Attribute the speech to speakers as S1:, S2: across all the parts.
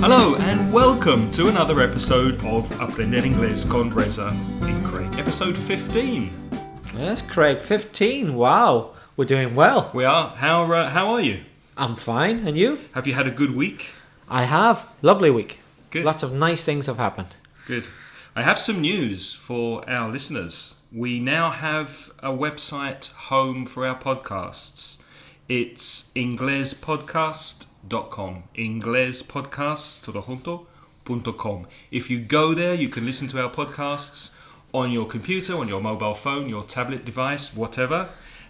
S1: Hello and welcome to another episode of Aprender Inglés con Reza in Craig. Episode 15.
S2: Yes, Craig, 15. Wow, we're doing well.
S1: We are. How are you?
S2: I'm fine, and you?
S1: Have you had a good week?
S2: I have. Lovely week.
S1: Good.
S2: Lots of nice things have happened.
S1: Good. I have some news for our listeners. We now have a website home for our podcasts. It's inglespodcast.com. inglespodcast.com. If you go there, you can listen to our podcasts on your computer, on your mobile phone, your tablet device, whatever,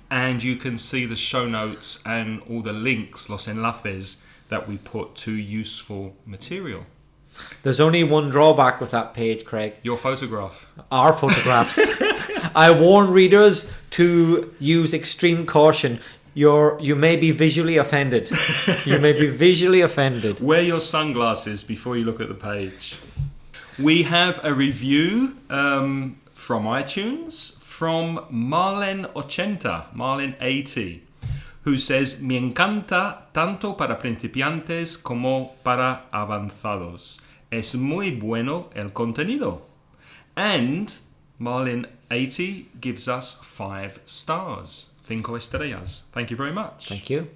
S1: and you can see the show notes and all the links, los enlaces, that we put to useful material.
S2: There's only one drawback with that page, Craig.
S1: Your photograph.
S2: Our photographs. I warn readers to use extreme caution. You may be visually offended. You may be visually offended.
S1: Wear your sunglasses before you look at the page. We have a review from iTunes from Marlen80, who says, Me encanta tanto para principiantes como para avanzados. Es muy bueno el contenido. And Marlen80 gives us 5 stars. 5 estrellas. Thank you very much.
S2: Thank you.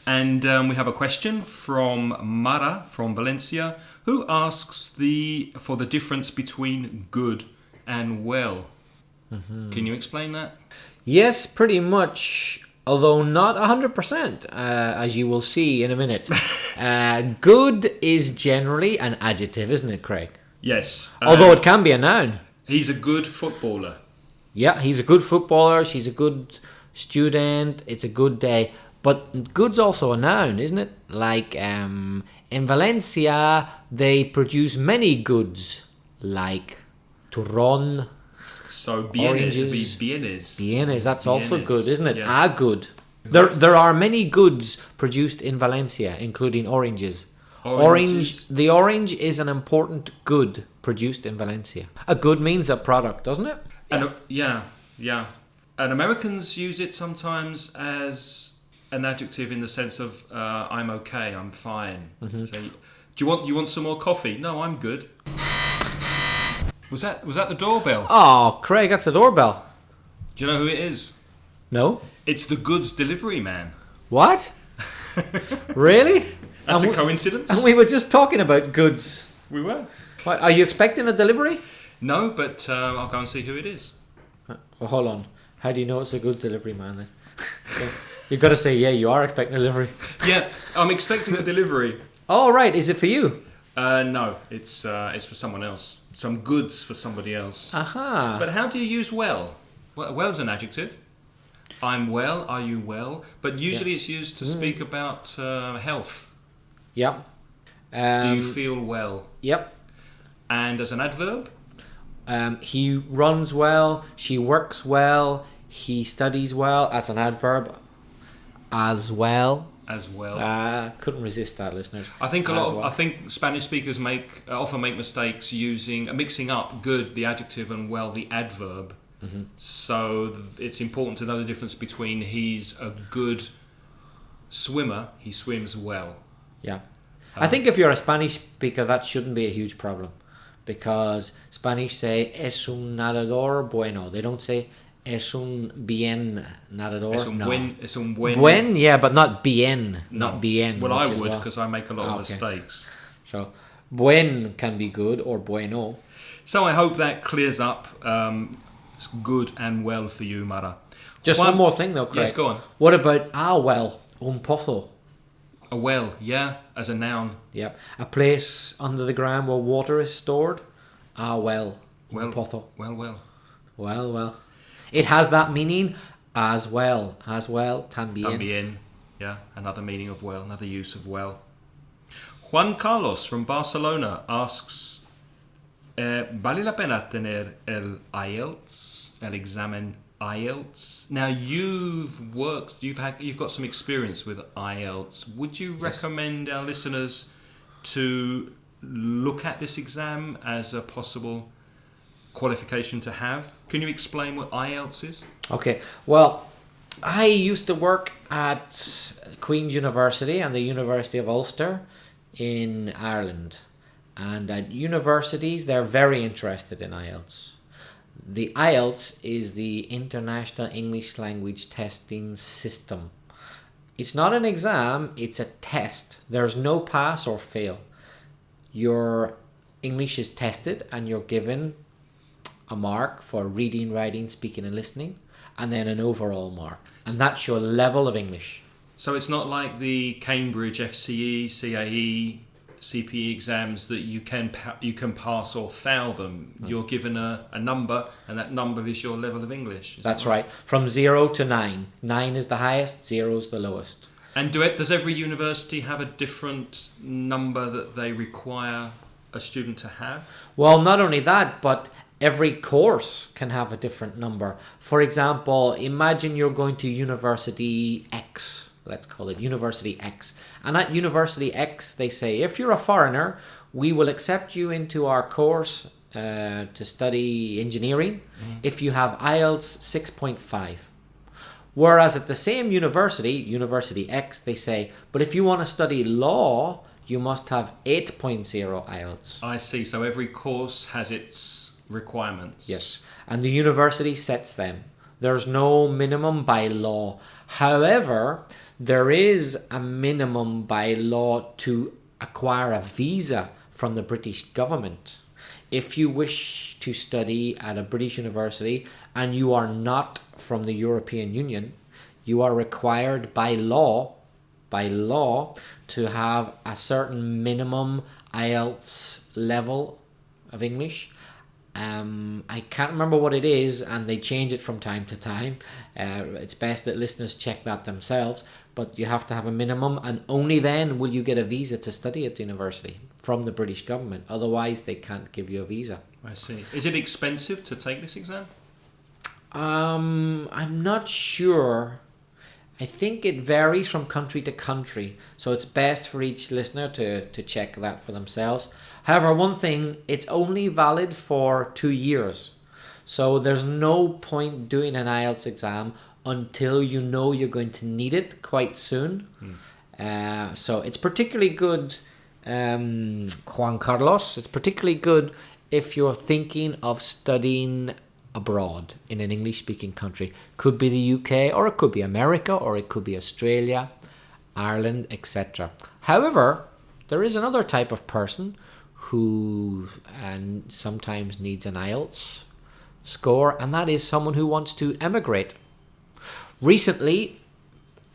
S1: And we have a question from Mara from Valencia, who asks for the difference between good and well. Mm-hmm. Can you explain that?
S2: Yes, pretty much, although not 100%, as you will see in a minute. Good is generally an adjective, isn't it, Craig?
S1: Yes.
S2: Although it can be a noun.
S1: He's a good footballer.
S2: Yeah, he's a good footballer. She's a good student. It's a good day. But good's also a noun, isn't it? Like in Valencia, they produce many goods, like turrón.
S1: So bienes would be bienes.
S2: Bienes, that's also
S1: Bienes,
S2: good, isn't it?
S1: yeah.
S2: A good. There are many goods produced in Valencia, including oranges. The orange is an important good produced in Valencia. A good means a product, doesn't it?
S1: Yeah. And Americans use it sometimes as an adjective in the sense of I'm okay, I'm fine. Mm-hmm. So, do you want some more coffee? No, I'm good. Was that the doorbell?
S2: Oh, Craig, that's the doorbell.
S1: Do you know who it is?
S2: No.
S1: It's the goods delivery man.
S2: What? Really?
S1: That's a coincidence.
S2: And we were just talking about goods.
S1: We were.
S2: What, are you expecting a delivery?
S1: No, but I'll go and see who it is.
S2: Well, hold on. How do you know it's a good delivery man then? You've got to say, yeah, you are expecting a delivery.
S1: Yeah, I'm expecting a delivery.
S2: Oh, right. Is it for you?
S1: No, it's for someone else. Some goods for somebody else.
S2: Aha.
S1: But how do you use well? Well's an adjective. I'm well. Are you well? But usually it's used to speak about health.
S2: Yep.
S1: Do you feel well?
S2: Yep.
S1: And as an adverb?
S2: He runs well. She works well. He studies well. As an adverb. As well. Couldn't resist that, listeners.
S1: I think I think Spanish speakers often make mistakes mixing up good, the adjective, and well, the adverb. Mm-hmm. So it's important to know the difference between he's a good swimmer, he swims well.
S2: Yeah. I think if you're a Spanish speaker, that shouldn't be a huge problem, because Spanish say es un nadador bueno. They don't say es un bien nadador.
S1: Es un buen.
S2: Buen, yeah, but not bien.
S1: No.
S2: Not bien.
S1: Well, I would, because I make a lot of mistakes.
S2: So, buen can be good, or bueno.
S1: So I hope that clears up good and well for you, Mara.
S2: Just one more thing, though, Craig.
S1: Yes, go on.
S2: What about well? Un pozo.
S1: A well, yeah, as a noun.
S2: Yep. A place under the ground where water is stored. Well. Un pozo. Well. It has that meaning as well. También.
S1: También, yeah, another meaning of well, another use of well. Juan Carlos from Barcelona asks, ¿vale la pena tener el IELTS, el examen IELTS? Now you've got some experience with IELTS. Would you recommend our listeners to look at this exam as a possible qualification to have? Can you explain what IELTS is?
S2: Okay, well, I used to work at Queen's University and the University of Ulster in Ireland, and at universities they're very interested in IELTS. The IELTS is the International English Language Testing System. It's not an exam, it's a test. There's no pass or fail. Your English is tested and you're given a mark for reading, writing, speaking and listening, and then an overall mark. And that's your level of English.
S1: So it's not like the Cambridge FCE, CAE, CPE exams that you can pass or fail them. You're given a number, and that number is your level of English.
S2: That's right. From 0 to 9. 9 is the highest, 0 is the lowest.
S1: And does every university have a different number that they require a student to have?
S2: Well, not only that, but every course can have a different number. For example, imagine you're going to University X. Let's call it University X. And at University X, they say, if you're a foreigner, we will accept you into our course to study engineering if you have IELTS 6.5. Whereas at the same university, University X, they say, but if you want to study law, you must have 8.0 IELTS.
S1: I see. So every course has its requirements.
S2: Yes. And the university sets them. There's no minimum by law. However, there is a minimum by law to acquire a visa from the British government. If you wish to study at a British university and you are not from the European Union, you are required by law to have a certain minimum IELTS level of English. I can't remember what it is, and they change it from time to time. It's best that listeners check that themselves, but you have to have a minimum, and only then will you get a visa to study at the university from the British government. Otherwise, they can't give you a visa.
S1: I see. Is it expensive to take this exam?
S2: I'm not sure. I think it varies from country to country, so it's best for each listener to check that for themselves. However, one thing, it's only valid for 2 years. So there's no point doing an IELTS exam until you know you're going to need it quite soon. So it's particularly good, Juan Carlos, it's particularly good if you're thinking of studying abroad in an English-speaking country. Could be the UK, or it could be America, or it could be Australia, Ireland, etc. However, there is another type of person who sometimes needs an IELTS score, and that is someone who wants to emigrate. Recently,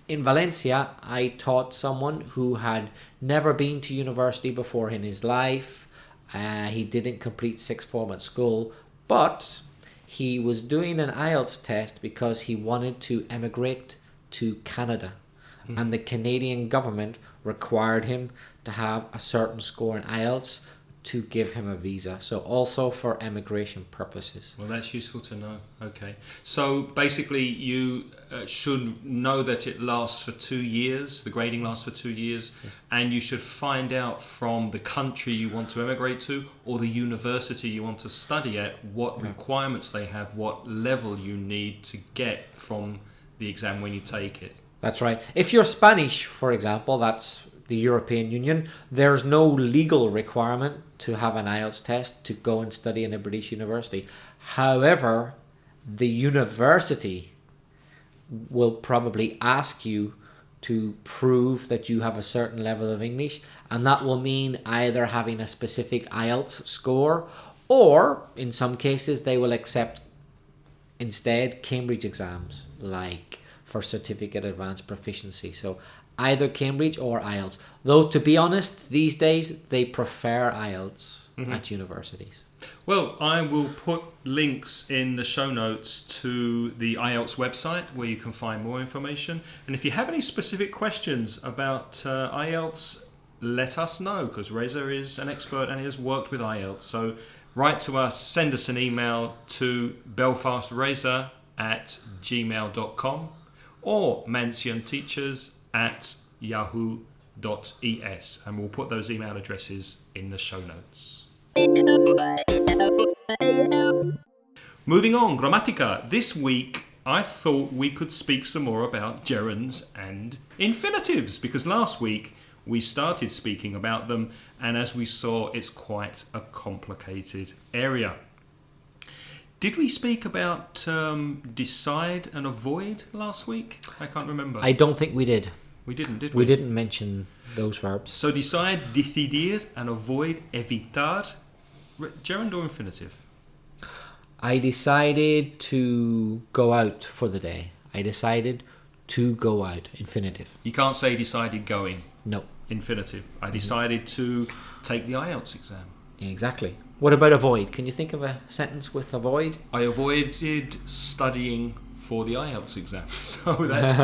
S2: in Valencia, I taught someone who had never been to university before in his life. He didn't complete sixth form at school, but he was doing an IELTS test because he wanted to emigrate to Canada. And the Canadian government required him to have a certain score in IELTS to give him a visa. So also for emigration purposes.
S1: Well, that's useful to know. Okay. So basically you should know that it lasts for 2 years, the grading lasts for 2 years,
S2: Yes.
S1: and you should find out from the country you want to emigrate to or the university you want to study at what requirements they have, what level you need to get from the exam when you take it.
S2: That's right. If you're Spanish, for example, that's the European Union, there's no legal requirement to have an IELTS test to go and study in a British university. However, the university will probably ask you to prove that you have a certain level of English, and that will mean either having a specific IELTS score, or in some cases they will accept instead Cambridge exams, like for certificate advanced proficiency. So either Cambridge or IELTS. Though, to be honest, these days they prefer IELTS at universities.
S1: Well, I will put links in the show notes to the IELTS website where you can find more information. And if you have any specific questions about IELTS, let us know, because Reza is an expert and he has worked with IELTS. So write to us, send us an email to belfastreza@gmail.com or mansionteachers@yahoo.es, and we'll put those email addresses in the show notes. Moving on, Gramática. This week I thought we could speak some more about gerunds and infinitives, because last week we started speaking about them, and as we saw, it's quite a complicated area. Did we speak about decide and avoid last week? I can't remember.
S2: I don't think we did.
S1: We didn't, did we?
S2: We didn't mention those verbs.
S1: So decide, decidir, and avoid, evitar. Gerund or infinitive?
S2: I decided to go out for the day. I decided to go out. Infinitive.
S1: You can't say decided going.
S2: No.
S1: Infinitive. I decided to take the IELTS exam.
S2: Exactly. What about avoid? Can you think of a sentence with avoid?
S1: I avoided studying for the IELTS exam. So that's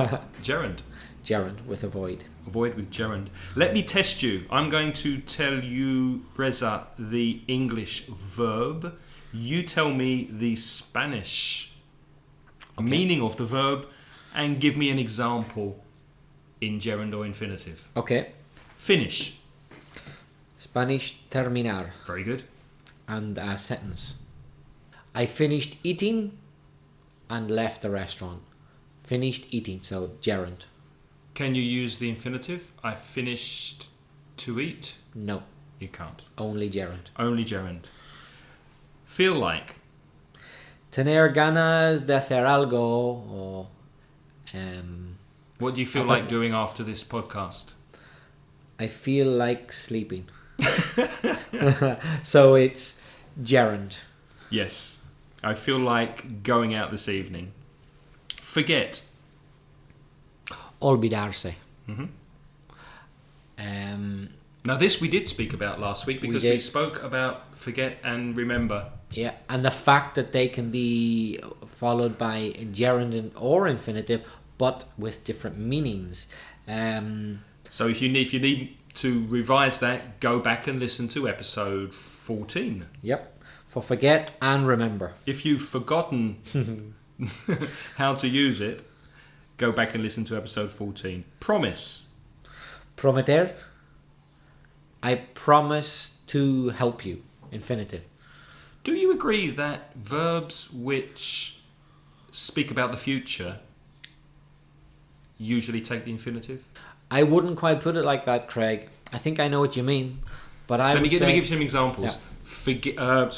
S1: gerund.
S2: Gerund with avoid.
S1: Avoid with gerund. Let me test you. I'm going to tell you, Reza, the English verb. You tell me the Spanish meaning of the verb and give me an example in gerund or infinitive.
S2: Okay.
S1: Finish.
S2: Spanish terminar.
S1: Very good.
S2: And a sentence. I finished eating and left the restaurant. Finished eating, so gerund.
S1: Can you use the infinitive? I finished to eat?
S2: No.
S1: You can't.
S2: Only gerund.
S1: Only gerund. Feel like.
S2: Tener ganas de hacer algo or
S1: What do you feel like doing after this podcast?
S2: I feel like sleeping. So it's gerund.
S1: Yes. I feel like going out this evening. Forget.
S2: Olvidarse.
S1: Now this we did speak about last week because we spoke about forget and remember.
S2: Yeah, and the fact that they can be followed by gerund or infinitive, but with different meanings.
S1: So if you need to revise that, go back and listen to episode 14.
S2: Yep, for forget and remember.
S1: If you've forgotten how to use it, go back and listen to episode 14. Promise.
S2: Prometer. I promise to help you. Infinitive.
S1: Do you agree that verbs which speak about the future usually take the infinitive?
S2: I wouldn't quite put it like that, Craig. I think I know what you mean, but let me give
S1: you some examples.
S2: Yeah.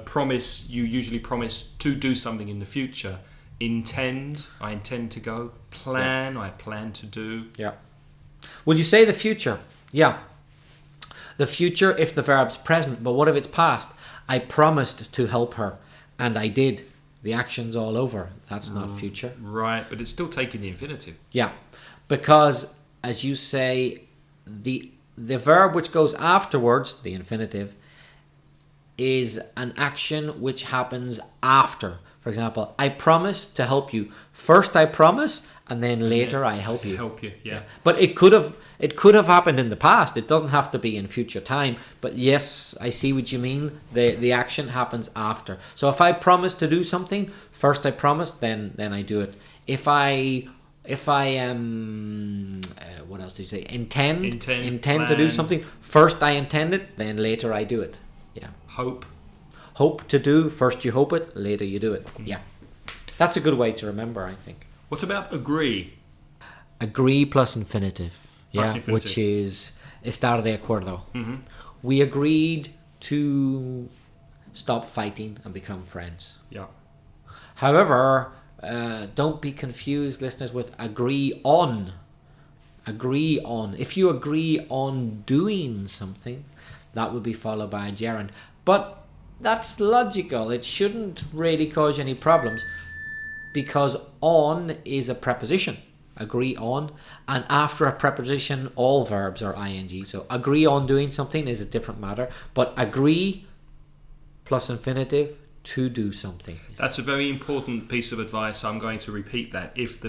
S1: Promise. You usually promise to do something in the future. Intend. I intend to go. Plan. Yeah. I plan to do.
S2: Yeah. Will you say the future? Yeah. The future if the verb's present, but what if it's past? I promised to help her, and I did. The action's all over. That's not future.
S1: Right, but it's still taking the infinitive.
S2: Yeah, because as you say, the verb which goes afterwards, the infinitive, is an action which happens after. For example, I promise to help you. First I promise, and then later I help you.
S1: Help you, yeah.
S2: But it could have happened in the past. It doesn't have to be in future time. But yes, I see what you mean. The action happens after. So if I promise to do something, first I promise, then I do it. If I what else did you say? Intend to do something. First I intend it, then later I do it. Yeah. Hope to do. First you hope it, later you do it. Yeah. That's a good way to remember, I think.
S1: What about agree?
S2: Agree plus infinitive.
S1: Plus
S2: yeah,
S1: infinitive.
S2: Which is estar de acuerdo.
S1: Mm-hmm.
S2: We agreed to stop fighting and become friends.
S1: Yeah.
S2: However, don't be confused, listeners, with agree on. Agree on. If you agree on doing something, that would be followed by a gerund. But that's logical. It shouldn't really cause any problems because on is a preposition. Agree on. And after a preposition, all verbs are ing. So agree on doing something is a different matter. But agree plus infinitive to do something.
S1: That's a very important piece of advice. I'm going to repeat that. If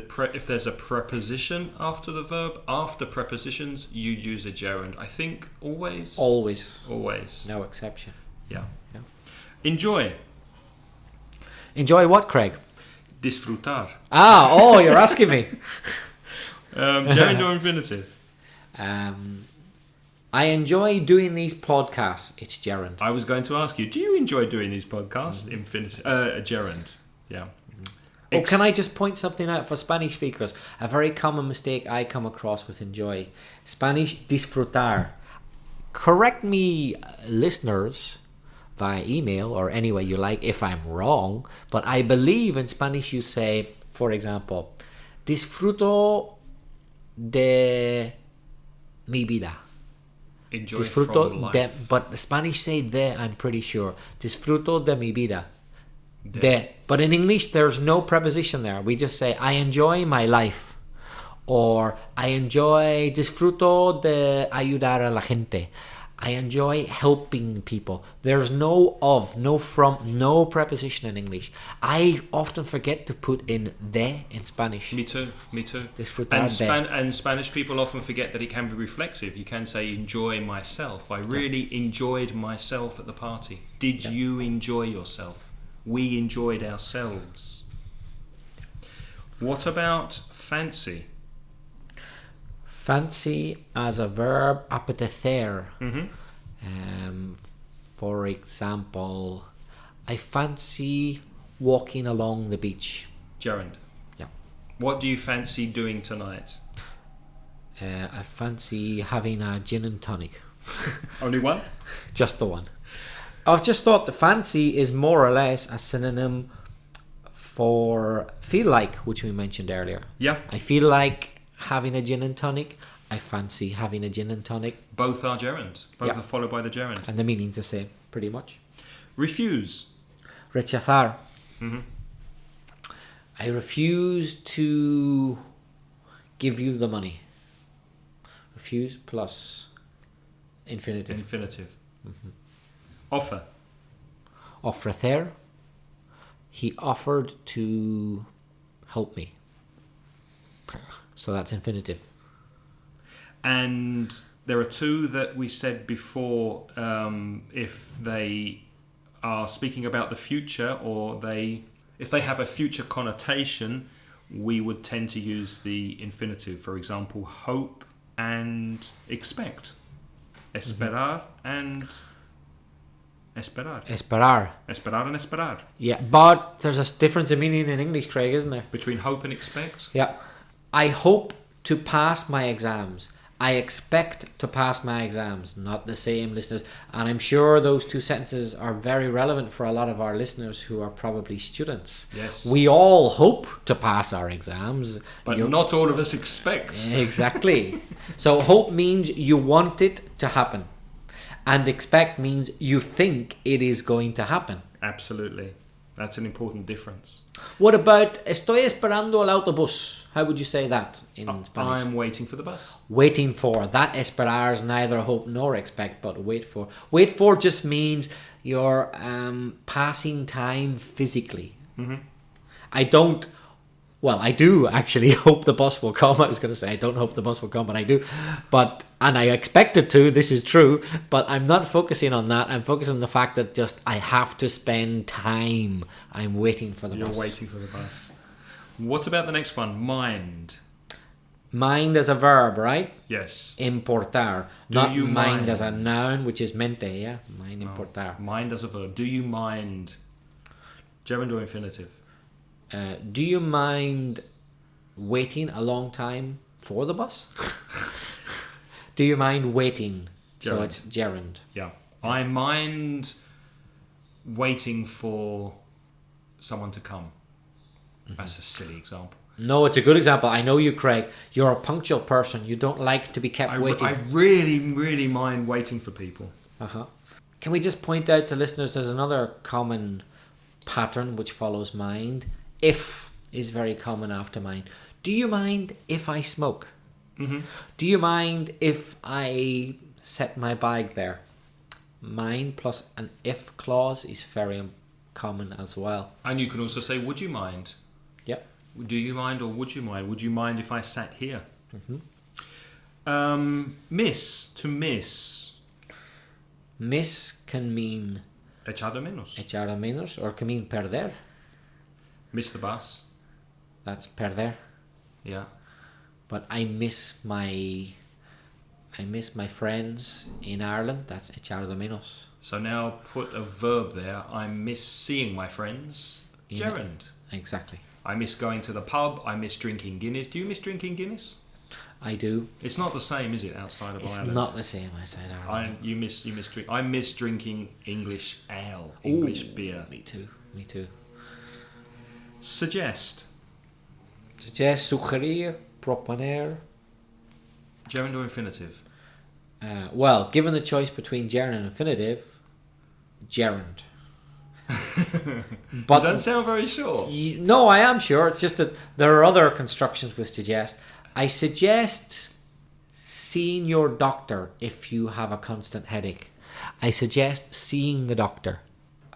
S1: there's a preposition after the verb, after prepositions, you use a gerund. I think always.
S2: Always. No exception.
S1: Yeah. Enjoy.
S2: Enjoy what, Craig?
S1: Disfrutar.
S2: You're asking me.
S1: Gerund or infinitive?
S2: I enjoy doing these podcasts. It's gerund.
S1: I was going to ask you, do you enjoy doing these podcasts? Infinitive. Gerund. Yeah.
S2: Oh, can I just point something out for Spanish speakers? A very common mistake I come across with enjoy. Spanish, disfrutar. Correct me, listeners, via email or any way you like if I'm wrong, but I believe in Spanish you say, for example, disfruto de mi vida.
S1: Enjoy
S2: Disfruto
S1: from
S2: de,
S1: life.
S2: but the Spanish say de, I'm pretty sure. Disfruto de mi vida. De. But in English, there's no preposition there. We just say, I enjoy my life. Or, I enjoy, disfruto de ayudar a la gente. I enjoy helping people. There's no of, no from, no preposition in English. I often forget to put in de in Spanish.
S1: Me too.
S2: Disfrutar
S1: And Spanish people often forget that it can be reflexive. You can say enjoy myself. I really enjoyed myself at the party. Did you enjoy yourself? We enjoyed ourselves. What about fancy?
S2: Fancy as a verb, apetecer.
S1: Mm-hmm.
S2: For example, I fancy walking along the beach.
S1: Gerund.
S2: Yeah.
S1: What do you fancy doing tonight?
S2: I fancy having a gin and tonic.
S1: Only one?
S2: Just the one. I've just thought the fancy is more or less a synonym for feel like, which we mentioned earlier.
S1: Yeah.
S2: I feel like having a gin and tonic. I fancy having a gin and tonic.
S1: Both are gerunds. Both are followed by the gerund.
S2: And the meaning's the same, pretty much.
S1: Refuse.
S2: Rechazar.
S1: Mm-hmm.
S2: I refuse to give you the money. Refuse plus infinitive.
S1: Mm-hmm. Offer.
S2: Ofrecer. He offered to help me. So that's infinitive.
S1: And there are two that we said before, if they are speaking about the future or if they have a future connotation, we would tend to use the infinitive. For example, hope and expect. Esperar and esperar.
S2: Esperar.
S1: Esperar and esperar.
S2: Yeah, but there's a difference in meaning in English, Craig, isn't there?
S1: Between hope and expect?
S2: Yeah. I hope to pass my exams. I expect to pass my exams. Not the same, listeners. And I'm sure those two sentences are very relevant for a lot of our listeners who are probably students.
S1: Yes.
S2: We all hope to pass our exams.
S1: But not all of us expect.
S2: Exactly. So hope means you want it to happen. And expect means you think it is going to happen.
S1: Absolutely. That's an important difference.
S2: What about estoy esperando el autobús? How would you say that in Spanish?
S1: I'm waiting for the bus.
S2: Waiting for. That esperar is neither hope nor expect, but wait for. Wait for just means you're passing time physically.
S1: Mm-hmm.
S2: I do actually hope the bus will come. I was going to say I don't hope the bus will come, but I do. And I expect it to, this is true, but I'm not focusing on that. I'm focusing on the fact that just I have to spend time. I'm waiting for the bus.
S1: You're waiting for the bus. What about the next one? Mind.
S2: Mind as a verb, right?
S1: Yes.
S2: Importar.
S1: Do
S2: Not
S1: you
S2: mind as a
S1: mind?
S2: noun, which is mente, yeah? Mind, importar.
S1: Mind as a verb. Do you mind? Gerund or infinitive?
S2: Do you mind waiting a long time for the bus? Do you mind waiting?
S1: Gerund.
S2: So it's gerund.
S1: Yeah. I mind waiting for someone to come. That's a silly example.
S2: No, it's a good example. I know you, Craig. You're a punctual person. You don't like to be kept waiting.
S1: I really, really mind waiting for people.
S2: Can we just point out to listeners there's another common pattern which follows mind. If is very common after mind. Do you mind if I smoke?
S1: Mm-hmm.
S2: Do you mind if I set my bag there? Mind plus an if clause is very common as well.
S1: And you can also say, would you mind?
S2: Yep.
S1: Do you mind or would you mind? Would you mind if I sat here?
S2: Mm-hmm.
S1: Miss, to miss.
S2: Miss can mean
S1: Echar de menos.
S2: echar a menos, or can mean perder.
S1: Miss the bus.
S2: That's perder.
S1: Yeah.
S2: But I miss my friends in Ireland. That's echar de menos.
S1: So now put a verb there. I miss seeing my friends. Gerund.
S2: Exactly.
S1: I miss going to the pub. I miss drinking Guinness. Do you miss drinking Guinness?
S2: I do.
S1: It's not the same, is it, outside of Ireland?
S2: It's not the same outside Ireland.
S1: You miss drink. I miss drinking English ale, English beer.
S2: Me too.
S1: Suggest.
S2: Suggest, sugerir, proponer.
S1: Gerund or infinitive?
S2: Well, given the choice between gerund and infinitive, gerund.
S1: But you don't sound very sure.
S2: No, I am sure. It's just that there are other constructions with suggest. I suggest seeing your doctor if you have a constant headache. I suggest seeing the doctor.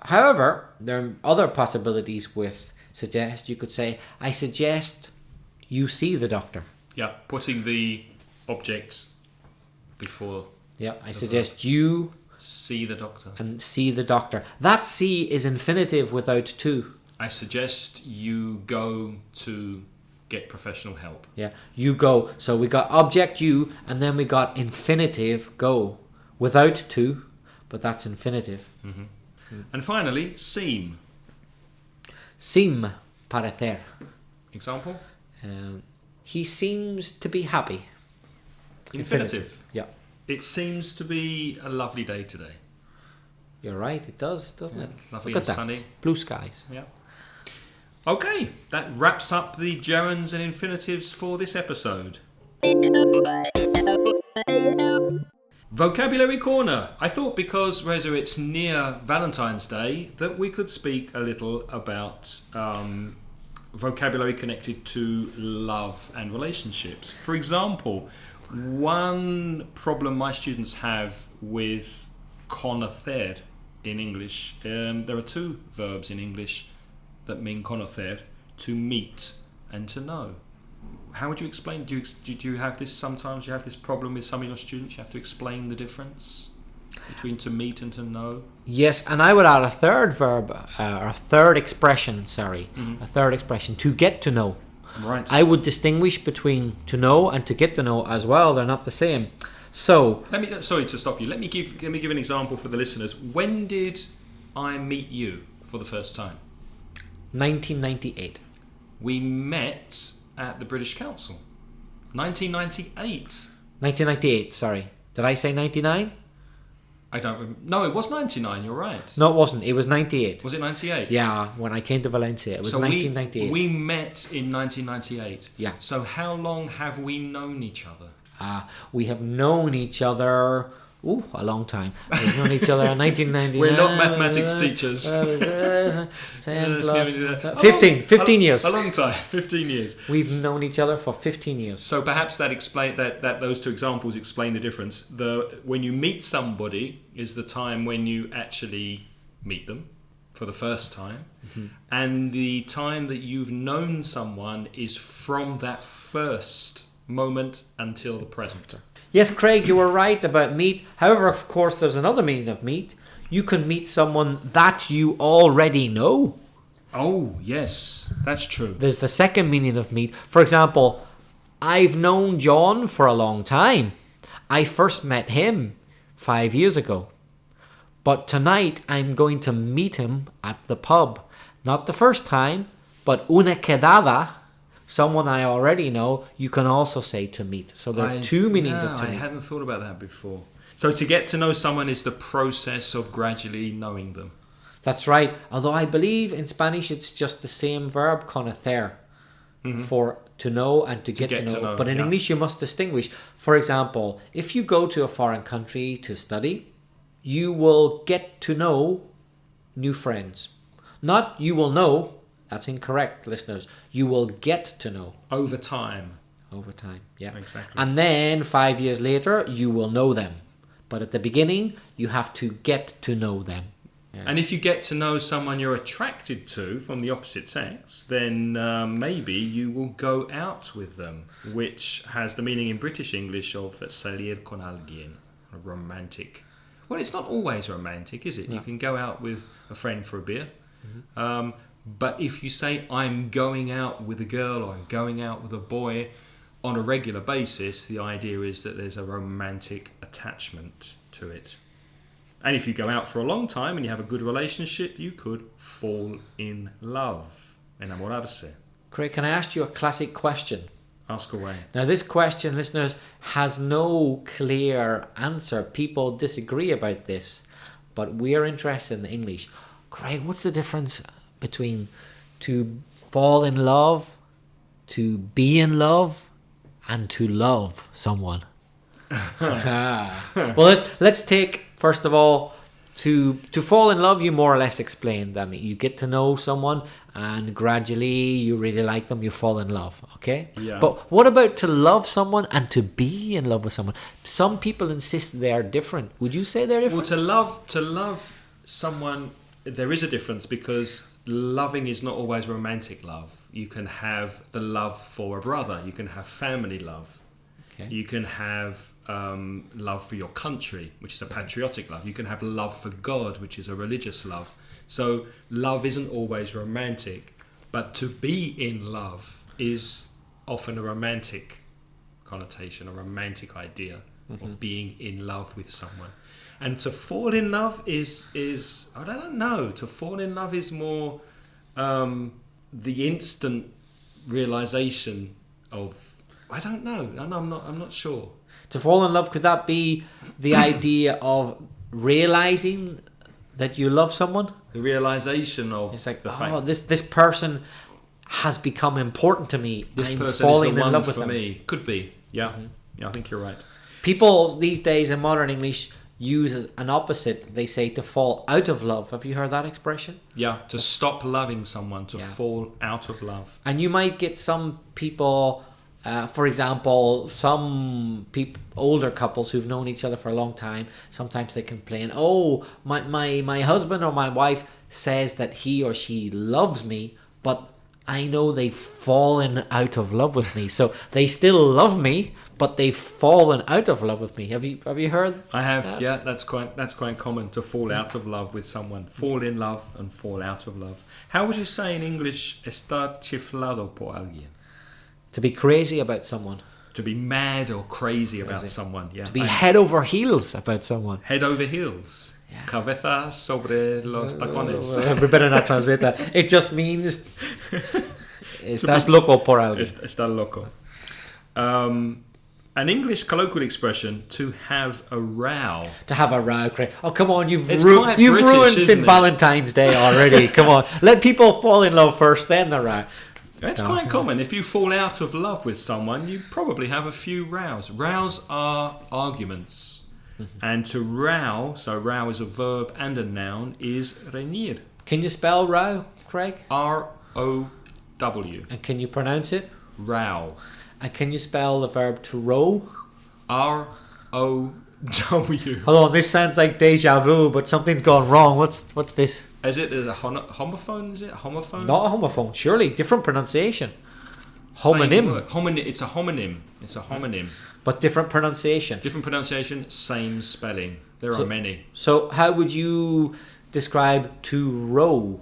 S2: However, there are other possibilities with suggest. You could say, I suggest you see the doctor.
S1: Yeah, putting the object before.
S2: Yeah, I suggest you
S1: see the doctor.
S2: And see the doctor. That see is infinitive without to.
S1: I suggest you go to get professional help.
S2: Yeah, you go. So we got object you, and then we got infinitive go without to, but that's infinitive.
S1: And finally, seem.
S2: Seem, parecer.
S1: Example?
S2: He seems to be happy.
S1: Infinitive.
S2: Yeah.
S1: It seems to be a lovely day today.
S2: You're right, it does, doesn't it?
S1: Lovely
S2: Look
S1: and
S2: at
S1: sunny.
S2: that. Blue skies.
S1: Yeah. Okay, that wraps up the gerunds and infinitives for this episode. Vocabulary Corner. I thought because, Reza, it's near Valentine's Day, that we could speak a little about vocabulary connected to love and relationships. For example, one problem my students have with conocer in English, there are two verbs in English that mean conocer, to meet and to know. How would you explain? Do you have this sometimes? You have this problem with some of your students? You have to explain the difference between to meet and to know?
S2: Yes, and I would add a third verb, or a third expression, a third expression, to get to know.
S1: Right.
S2: I would distinguish between to know and to get to know as well. They're not the same. So,
S1: sorry to stop you. Let me give an example for the listeners. When did I meet you for the first time?
S2: 1998.
S1: We met at the British Council. 1998.
S2: 1998, sorry. Did I say 99?
S1: I don't remember. No, it was 99, you're right.
S2: No, it wasn't. It was 98.
S1: Was it 98?
S2: Yeah, when I came to Valencia. It was 1998.
S1: We met in 1998.
S2: Yeah.
S1: So how long have we known each other?
S2: We have known each other... a long time. We've known each other in 1999.
S1: We're not mathematics teachers.
S2: 10 plus... 15 years.
S1: A long time, 15 years.
S2: We've known each other for 15 years.
S1: So perhaps that those two examples explain the difference. When you meet somebody is the time when you actually meet them for the first time. Mm-hmm. And the time that you've known someone is from that first moment until the present.
S2: Yes, Craig, you were right about meet. However, of course, there's another meaning of meet. You can meet someone that you already know.
S1: Oh, yes, that's true.
S2: There's the second meaning of meet. For example, I've known John for a long time. I first met him 5 years ago. But tonight, I'm going to meet him at the pub. Not the first time, but una quedada. Someone I already know, you can also say to meet. So there are two meanings of to meet.
S1: I hadn't thought about that before. So to get to know someone is the process of gradually knowing them.
S2: That's right. Although I believe in Spanish it's just the same verb, conocer, for to know and to get to know. But in English you must distinguish. For example, if you go to a foreign country to study, you will get to know new friends. Not you will know. That's incorrect, listeners. You will get to know.
S1: Over time.
S2: Over time, yeah.
S1: Exactly.
S2: And then 5 years later, you will know them. But at the beginning, you have to get to know them. Yeah.
S1: And if you get to know someone you're attracted to from the opposite sex, then maybe you will go out with them, which has the meaning in British English of salir con alguien, a romantic. Well, it's not always romantic, is it? No. You can go out with a friend for a beer. Mm-hmm. But if you say, I'm going out with a girl or I'm going out with a boy on a regular basis, the idea is that there's a romantic attachment to it. And if you go out for a long time and you have a good relationship, you could fall in love. Enamorarse.
S2: Craig, can I ask you a classic question?
S1: Ask away.
S2: Now, this question, listeners, has no clear answer. People disagree about this, but we are interested in the English. Craig, what's the difference between to fall in love, to be in love, and to love someone? Well, let's take, first of all, to fall in love. You more or less explained. I mean, you get to know someone and gradually you really like them, you fall in love, okay?
S1: Yeah.
S2: But what about to love someone and to be in love with someone? Some people insist they are different. Would you say they're different?
S1: Well, to love someone, there is a difference, because loving is not always romantic love. You can have the love for a brother. You can have family love.
S2: Okay.
S1: You can have love for your country, which is a patriotic love. You can have love for God, which is a religious love. So love isn't always romantic, but to be in love is often a romantic connotation, a romantic idea of being in love with someone. And to fall in love is I don't know. To fall in love is more the instant realization of, I don't know. I'm not sure.
S2: To fall in love, could that be the idea of realizing that you love someone?
S1: The realization of,
S2: It's like,
S1: the fact
S2: this person has become important to me.
S1: this
S2: I'm
S1: person
S2: falling
S1: is the
S2: in
S1: one
S2: love with
S1: for
S2: them.
S1: me. Could be. Yeah. Yeah, I think you're right.
S2: People these days in modern English use an opposite. They say to fall out of love. Have you heard that expression?
S1: Yeah, to stop loving someone, to
S2: Yeah.
S1: fall out of love.
S2: And you might get some people, for example, some older couples who've known each other for a long time, sometimes they complain, oh, my husband or my wife says that he or she loves me, but I know they've fallen out of love with me. So they still love me, but they've fallen out of love with me. Have you heard?
S1: I have, yeah, that's quite common, to fall out of love with someone. Fall in love and fall out of love. How would you say in English, estar chiflado por alguien?
S2: To be crazy about someone.
S1: To be mad or crazy about someone, yeah.
S2: To be head over heels about someone.
S1: Head over heels.
S2: Yeah.
S1: Cabeza sobre los tacones.
S2: We better not translate that. It just means estás loco por algo.
S1: Está loco. An English colloquial expression, to have a row.
S2: To have a row, Craig. Oh, come on, you've
S1: It's
S2: ruined
S1: quite British,
S2: St.
S1: isn't it?
S2: Valentine's Day already. Come on, let people fall in love first, then the row.
S1: It's quite common. If you fall out of love with someone, you probably have a few rows. Rows are arguments. And to row, so row is a verb and a noun, is reñir.
S2: Can you spell row, Craig?
S1: R-O-W.
S2: And can you pronounce it?
S1: Row.
S2: And can you spell the verb to row?
S1: R-O-W.
S2: Hold on, this sounds like deja vu, but something's gone wrong. What's this?
S1: Is it a homophone? Is it a homophone?
S2: Not a homophone, surely. Different pronunciation.
S1: Same
S2: Homonym.
S1: word. It's a homonym. It's a homonym.
S2: But different pronunciation.
S1: Different pronunciation, same spelling. There are many.
S2: So how would you describe to row?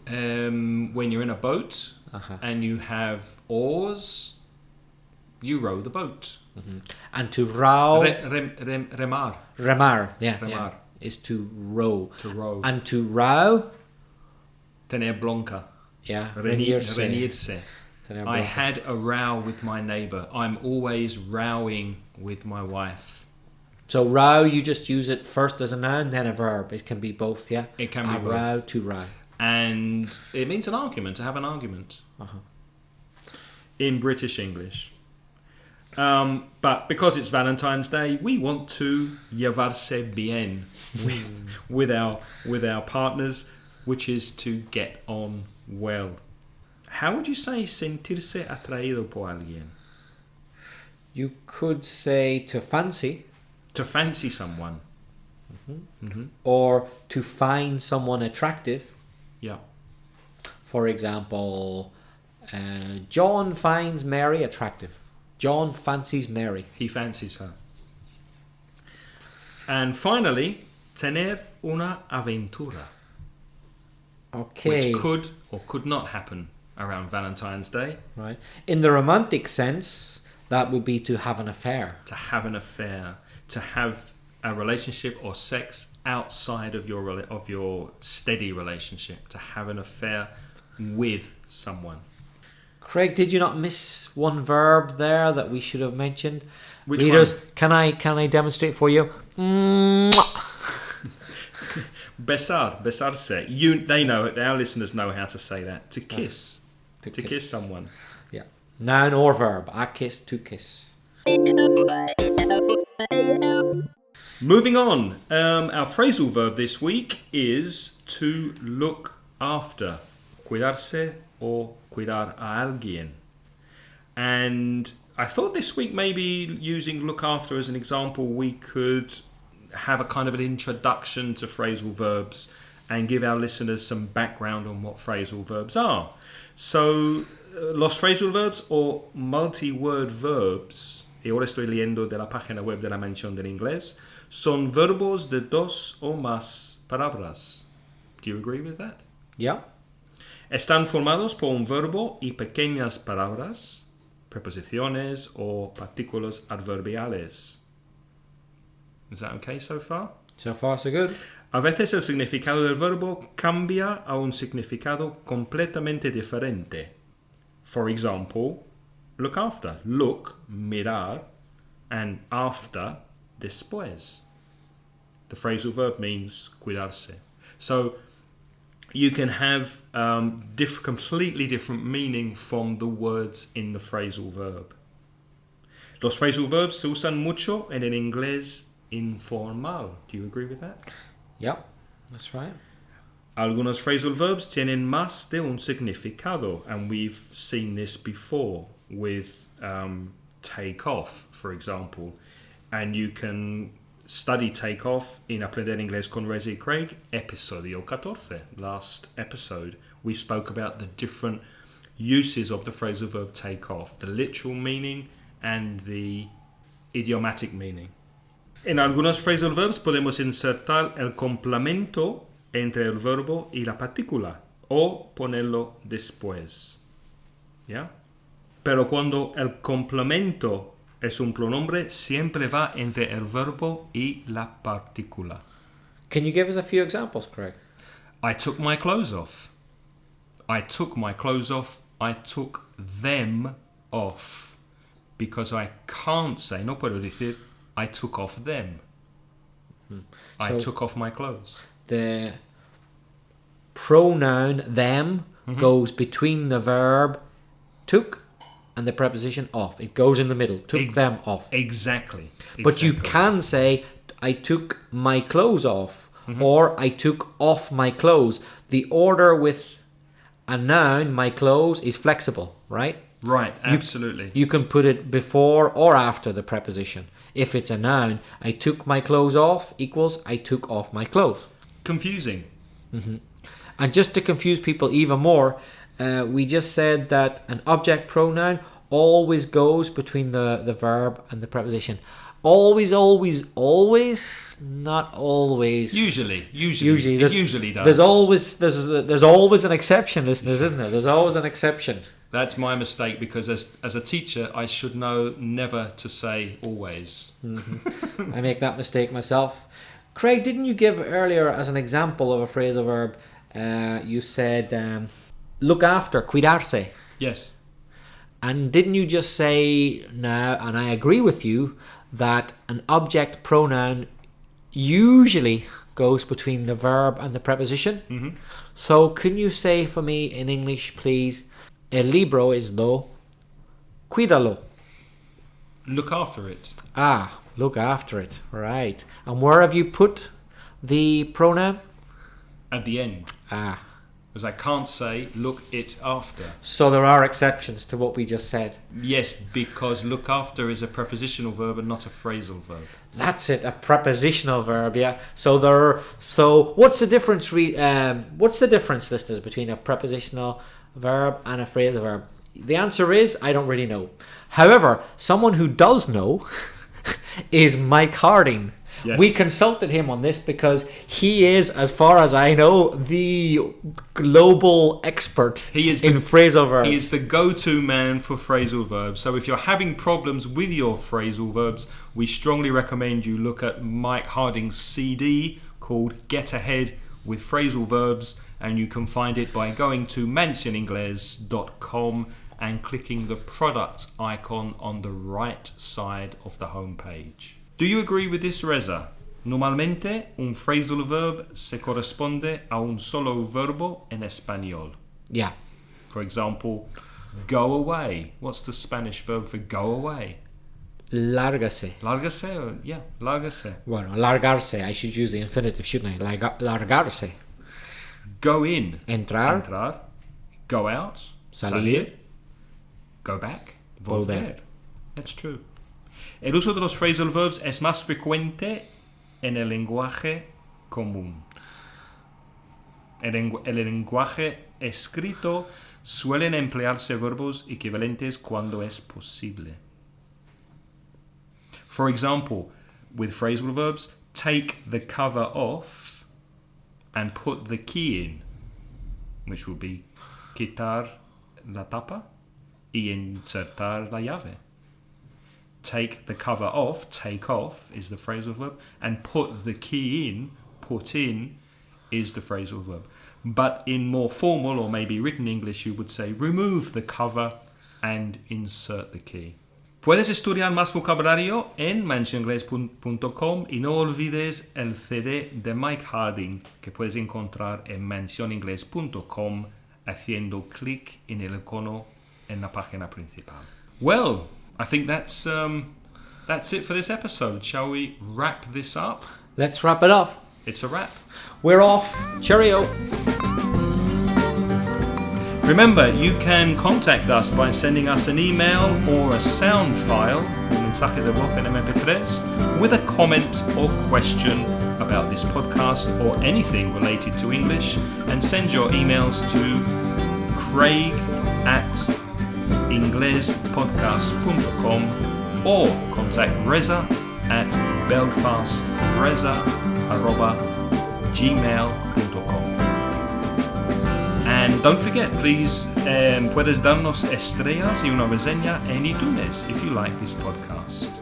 S1: When you're in a boat and you have oars, you row the boat.
S2: And to row...
S1: Remar.
S2: remar, yeah,
S1: Remar.
S2: is to row.
S1: To row.
S2: And to row...
S1: Tener bronca.
S2: Yeah,
S1: Reñirse.
S2: Tener
S1: I
S2: bronca.
S1: had a row with my neighbour. I'm always rowing with my wife.
S2: So row, you just use it first as a noun, then a verb. It can be both, yeah?
S1: It can be
S2: a
S1: both.
S2: row, to row.
S1: And it means an argument, to have an argument. In British English. But because it's Valentine's Day, we want to llevarse bien with our partners, which is to get on well. How would you say sentirse atraído por alguien?
S2: You could say to fancy,
S1: To fancy someone.
S2: or to find someone attractive.
S1: Yeah.
S2: For example, John finds Mary attractive. John fancies Mary.
S1: He fancies her. And finally, tener una aventura.
S2: Okay.
S1: Which could or could not happen around Valentine's Day.
S2: Right. In the romantic sense, that would be to have an affair.
S1: To have an affair. To have a relationship or sex outside of your steady relationship. To have an affair with someone.
S2: Craig, did you not miss one verb there that we should have mentioned?
S1: Which
S2: Readers,
S1: one?
S2: can I demonstrate for you?
S1: Besar, besarse. They know it. Our listeners know how to say that. To kiss. To kiss someone.
S2: Yeah. Noun or verb. A kiss, to kiss.
S1: Moving on. Our phrasal verb this week is to look after. Cuidarse or cuidar a alguien. And I thought this week maybe using look after as an example, we could have a kind of an introduction to phrasal verbs and give our listeners some background on what phrasal verbs are. So, los phrasal verbs o multi-word verbs, y ahora estoy leyendo de la página web de la mención del inglés, son verbos de dos o más palabras. Do you agree with that?
S2: Yeah.
S1: Están formados por un verbo y pequeñas palabras, preposiciones o partículas adverbiales. Is that okay so far?
S2: So far, so good.
S1: A veces el significado del verbo cambia a un significado completamente diferente. For example, look after. Look, mirar, and after, después. The phrasal verb means cuidarse. So you can have completely different meaning from the words in the phrasal verb. Los phrasal verbs se usan mucho en el inglés informal. Do you agree with that?
S2: Yep, that's right.
S1: Algunos phrasal verbs tienen más de un significado, and we've seen this before with take off, for example. And you can study take off in Aprender Inglés con Reza y Craig, episodio 14. Last episode, we spoke about the different uses of the phrasal verb take off, the literal meaning and the idiomatic meaning. En algunos phrasal verbs podemos insertar el complemento entre el verbo y la partícula o ponerlo después. ¿Ya? Pero cuando el complemento es un pronombre, siempre va entre el verbo y la partícula.
S2: Can you give us a few examples, Craig?
S1: I took my clothes off. I took my clothes off. I took them off. Because I can't say, no puedo decir, I took off them. I took off my clothes.
S2: The pronoun them goes between the verb took and the preposition off. It goes in the middle. Took them off.
S1: Exactly.
S2: But you can say, I took my clothes off, or I took off my clothes. The order with a noun, my clothes, is flexible, right?
S1: Right, absolutely.
S2: You can put it before or after the preposition. If it's a noun, I took my clothes off equals I took off my clothes.
S1: Confusing.
S2: And just to confuse people even more, we just said that an object pronoun always goes between the verb and the preposition. Always, always, always, not always.
S1: Usually
S2: it
S1: usually does.
S2: There's always an exception, listeners, isn't there? There's always an exception.
S1: That's my mistake, because as a teacher, I should know never to say always.
S2: I make that mistake myself. Craig, didn't you give earlier as an example of a phrasal verb, you said look after, cuidarse.
S1: Yes.
S2: And didn't you just say now, and I agree with you, that an object pronoun usually goes between the verb and the preposition? So can you say for me in English, please, el libro es lo, cuídalo.
S1: Look after it.
S2: Ah, look after it, right. And where have you put the pronoun?
S1: At the end.
S2: Ah.
S1: Because I can't say look it after.
S2: So there are exceptions to what we just said.
S1: Yes, because look after is a prepositional verb and not a phrasal verb.
S2: That's it, a prepositional verb, yeah. So what's the difference, listeners, between a prepositional verb and a phrasal verb? The answer is, I don't really know. However, someone who does know is Mike Harding.
S1: Yes.
S2: We consulted him on this because he is, as far as I know, the global expert in phrasal verbs.
S1: He is the go-to man for phrasal verbs. So if you're having problems with your phrasal verbs, we strongly recommend you look at Mike Harding's CD called Get Ahead with Phrasal Verbs, and you can find it by going to mansioningles.com and clicking the product icon on the right side of the home page. Do you agree with this, Reza? Normalmente, un phrasal verb se corresponde a un solo verbo en español.
S2: Yeah.
S1: For example, go away. What's the Spanish verb for go away?
S2: Lárgase.
S1: Lárgase? Yeah, lárgase.
S2: Bueno, largarse. I should use the infinitive, shouldn't I? Largarse.
S1: Go in.
S2: Entrar.
S1: Entrar. Go out.
S2: Salir.
S1: Go back.
S2: Volver.
S1: That's true. El uso de los phrasal verbs es más frecuente en el lenguaje común. En el lenguaje escrito suelen emplearse verbos equivalentes cuando es posible. For example, with phrasal verbs, take the cover off and put the key in, which would be quitar la tapa y insertar la llave. Take the cover off, take off is the phrasal verb, and put the key in, put in, is the phrasal verb. But in more formal or maybe written English, you would say remove the cover and insert the key. Puedes estudiar más vocabulario en mansioningles.com y no olvides el CD de Mike Harding que puedes encontrar en mansioningles.com haciendo clic en el icono en la página principal. Well, I think that's it for this episode. Shall we wrap this up?
S2: Let's wrap it up.
S1: It's a wrap.
S2: We're off. Cheerio.
S1: Remember, you can contact us by sending us an email or a sound file, un mensaje de voz en MP3, with a comment or question about this podcast or anything related to English, and send your emails to craig@inglespodcast.com or contact Reza at belfastreza@gmail.com. And don't forget, please, puedes darnos estrellas y una reseña en iTunes if you like this podcast.